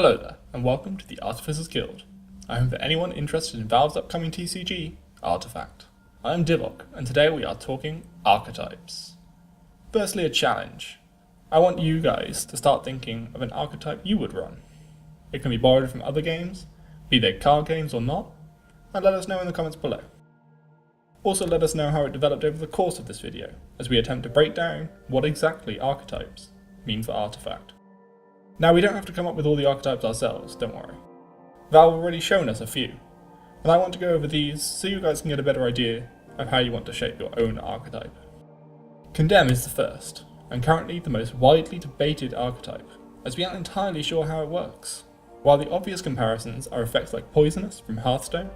Hello there, and welcome to the Artificers Guild. I am for anyone interested in Valve's upcoming TCG, Artifact. I am Divok, and today we are talking Archetypes. Firstly, a challenge. I want you guys to start thinking of an archetype you would run. It can be borrowed from other games, be they card games or not, and let us know in the comments below. Also let us know how it developed over the course of this video, as we attempt to break down what exactly archetypes mean for Artifact. Now we don't have to come up with all the archetypes ourselves, don't worry. Valve have already shown us a few, and I want to go over these so you guys can get a better idea of how you want to shape your own archetype. Condemn is the first, and currently the most widely debated archetype, as we aren't entirely sure how it works. While the obvious comparisons are effects like Poisonous from Hearthstone,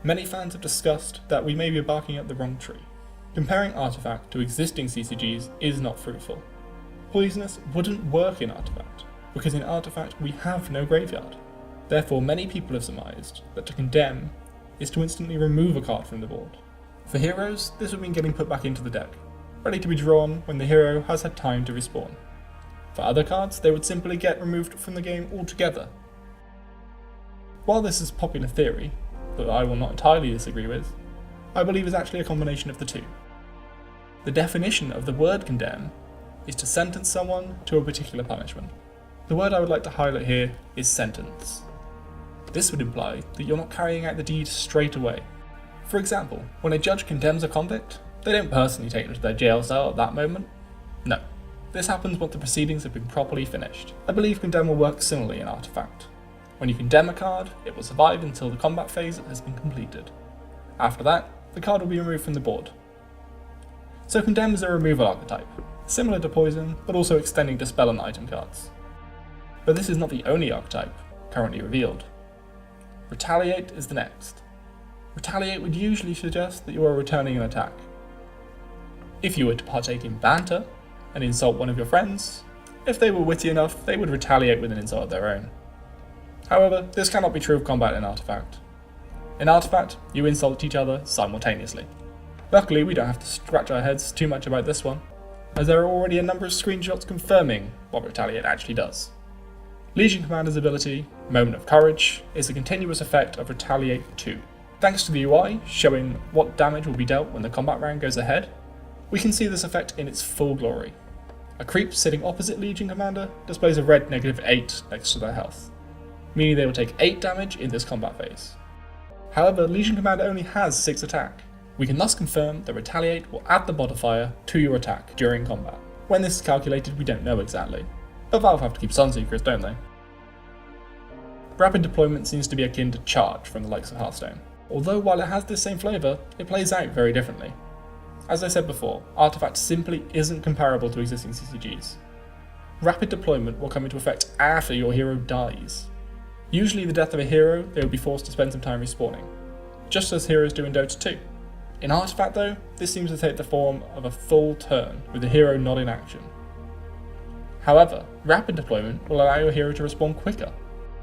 many fans have discussed that we may be barking up the wrong tree. Comparing Artifact to existing CCGs is not fruitful. Poisonous wouldn't work in Artifact, because in Artifact we have no graveyard. Therefore many people have surmised that to condemn is to instantly remove a card from the board. For heroes, this would mean getting put back into the deck, ready to be drawn when the hero has had time to respawn. For other cards, they would simply get removed from the game altogether. While this is popular theory, that I will not entirely disagree with, I believe is actually a combination of the two. The definition of the word condemn is to sentence someone to a particular punishment. The word I would like to highlight here is sentence. This would imply that you're not carrying out the deed straight away. For example, when a judge condemns a convict, they don't personally take them to their jail cell at that moment. No, this happens once the proceedings have been properly finished. I believe condemn will work similarly in Artifact. When you condemn a card, it will survive until the combat phase has been completed. After that, the card will be removed from the board. So condemn is a removal archetype, similar to poison, but also extending to spell and item cards. But this is not the only archetype currently revealed. Retaliate is the next. Retaliate would usually suggest that you are returning an attack. If you were to partake in banter and insult one of your friends, if they were witty enough, they would retaliate with an insult of their own. However, this cannot be true of combat in Artifact. In Artifact, you insult each other simultaneously. Luckily, we don't have to scratch our heads too much about this one, as there are already a number of screenshots confirming what Retaliate actually does. Legion Commander's ability, Moment of Courage, is a continuous effect of Retaliate 2. Thanks to the UI showing what damage will be dealt when the combat round goes ahead, we can see this effect in its full glory. A creep sitting opposite Legion Commander displays a red -8 next to their health, meaning they will take 8 damage in this combat phase. However, Legion Commander only has 6 attack. We can thus confirm that Retaliate will add the modifier to your attack during combat. When this is calculated, we don't know exactly, but Valve have to keep some secrets, don't they? Rapid deployment seems to be akin to charge from the likes of Hearthstone, although while it has this same flavour, it plays out very differently. As I said before, Artifact simply isn't comparable to existing CCGs. Rapid deployment will come into effect after your hero dies. Usually the death of a hero, they would be forced to spend some time respawning, just as heroes do in Dota 2. In Artifact though, this seems to take the form of a full turn, with the hero not in action. However, rapid deployment will allow your hero to respawn quicker,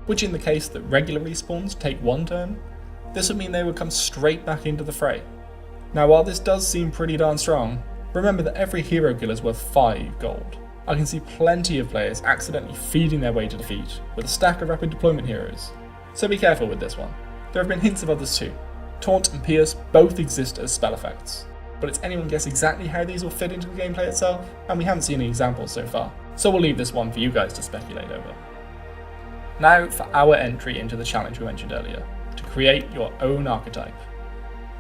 which in the case that regular respawns take 1 turn, this would mean they would come straight back into the fray. Now while this does seem pretty darn strong, remember that every hero kill is worth 5 gold. I can see plenty of players accidentally feeding their way to defeat with a stack of rapid deployment heroes, so be careful with this one. There have been hints of others too. Taunt and Pierce both exist as spell effects, but it's anyone guess exactly how these will fit into the gameplay itself, and we haven't seen any examples so far, so we'll leave this one for you guys to speculate over. Now for our entry into the challenge we mentioned earlier, to create your own archetype.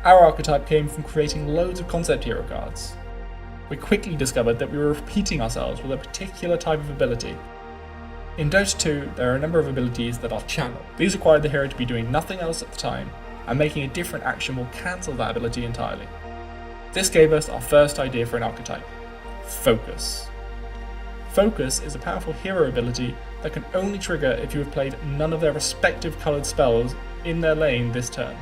Our archetype came from creating loads of concept hero cards. We quickly discovered that we were repeating ourselves with a particular type of ability. In Dota 2, there are a number of abilities that are channeled. These require the hero to be doing nothing else at the time, and making a different action will cancel that ability entirely. This gave us our first idea for an archetype: Focus. Focus is a powerful hero ability that can only trigger if you have played none of their respective coloured spells in their lane this turn.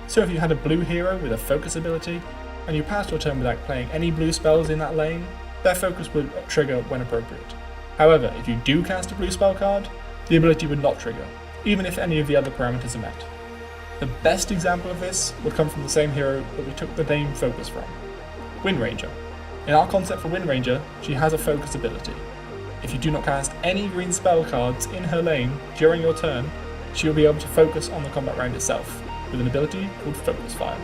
So if you had a blue hero with a focus ability, and you passed your turn without playing any blue spells in that lane, their focus would trigger when appropriate. However, if you do cast a blue spell card, the ability would not trigger, even if any of the other parameters are met. The best example of this would come from the same hero that we took the name Focus from, Wind Ranger. In our concept for Wind Ranger, she has a focus ability. if you do not cast any green spell cards in her lane during your turn, she will be able to focus on the combat round itself, with an ability called Focus Fire.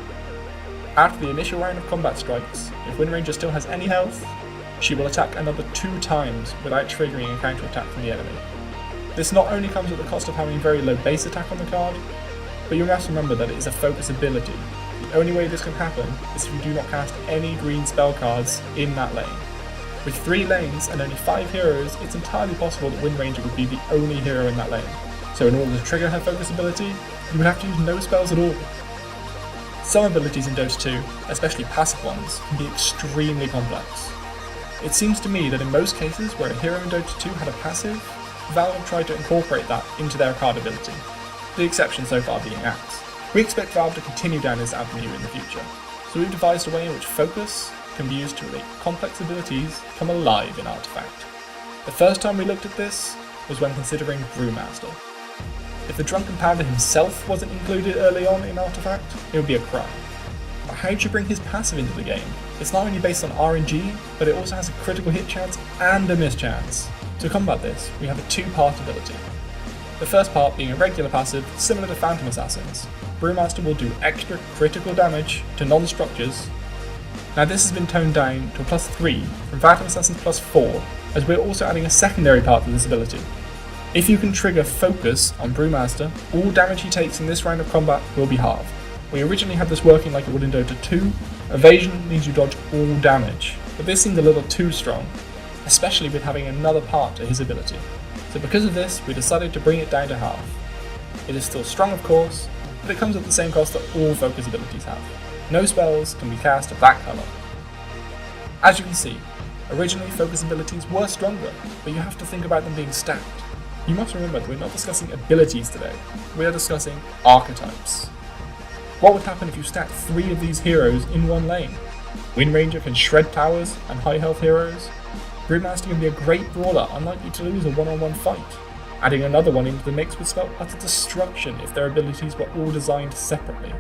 After the initial round of combat strikes, if Wind Ranger still has any health, she will attack another 2 times without triggering a counter attack from the enemy. This not only comes at the cost of having very low base attack on the card, but you must remember that it is a focus ability. The only way this can happen is if you do not cast any green spell cards in that lane. With 3 lanes and only 5 heroes, it's entirely possible that Wind Ranger would be the only hero in that lane. So in order to trigger her focus ability, you would have to use no spells at all. Some abilities in Dota 2, especially passive ones, can be extremely complex. It seems to me that in most cases where a hero in Dota 2 had a passive, Valve have tried to incorporate that into their card ability, the exception so far being Axe. We expect Valve to continue down this avenue in the future, so we've devised a way in which focus can be used to make complex abilities come alive in Artifact. The first time we looked at this was when considering Brewmaster. If the Drunken Panda himself wasn't included early on in Artifact, it would be a crime. But how do you bring his passive into the game? It's not only based on RNG, but it also has a critical hit chance and a miss chance. To combat this, we have a 2-part ability. The first part being a regular passive similar to Phantom Assassins. Brewmaster will do extra critical damage to non-structures. Now this has been toned down to a +3 from Phantom Assassins +4, as we're also adding a secondary part to this ability. If you can trigger Focus on Brewmaster, all damage he takes in this round of combat will be halved. We originally had this working like it would in Dota 2, evasion means you dodge all damage, but this seemed a little too strong, especially with having another part to his ability. So because of this, we decided to bring it down to half. It is still strong of course, but it comes at the same cost that all focus abilities have. No spells can be cast of that colour. As you can see, originally focus abilities were stronger, but you have to think about them being stacked. You must remember that we're not discussing abilities today, we are discussing archetypes. What would happen if you stacked 3 of these heroes in one lane? Wind Ranger can shred towers and high health heroes. Brewmaster can be a great brawler, unlikely to lose a one-on-one fight. Adding another one into the mix would spell utter destruction if their abilities were all designed separately.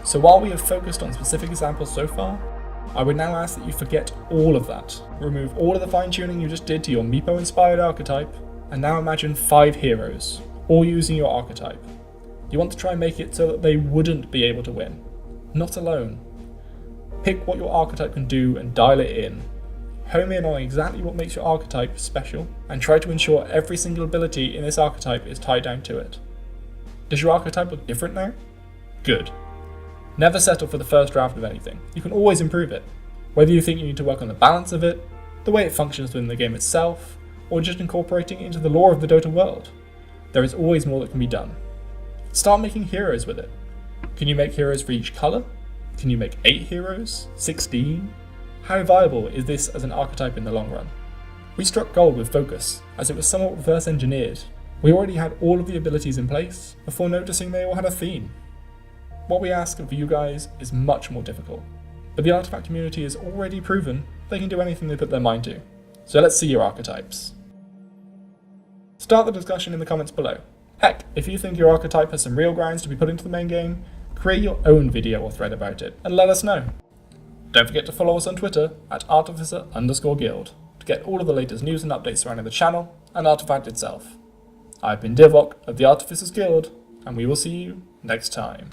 So while we have focused on specific examples so far, I would now ask that you forget all of that. Remove all of the fine-tuning you just did to your Meepo-inspired archetype, and now imagine 5 heroes, all using your archetype. You want to try and make it so that they wouldn't be able to win. Not alone. Pick what your archetype can do and dial it in. Home in on exactly what makes your archetype special, and try to ensure every single ability in this archetype is tied down to it. Does your archetype look different now? Good. Never settle for the first draft of anything. You can always improve it. Whether you think you need to work on the balance of it, the way it functions within the game itself, or just incorporating it into the lore of the Dota world. There is always more that can be done. Start making heroes with it. Can you make heroes for each colour? Can you make 8 heroes? 16? How viable is this as an archetype in the long run? We struck gold with Focus, as it was somewhat reverse engineered. We already had all of the abilities in place before noticing they all had a theme. What we ask of you guys is much more difficult, but the Artifact community has already proven they can do anything they put their mind to. So let's see your archetypes. Start the discussion in the comments below. Heck, if you think your archetype has some real grounds to be put into the main game, create your own video or thread about it, and let us know. Don't forget to follow us on Twitter at Artificer_Guild to get all of the latest news and updates surrounding the channel and Artifact itself. I've been Divok of the Artificers Guild, and we will see you next time.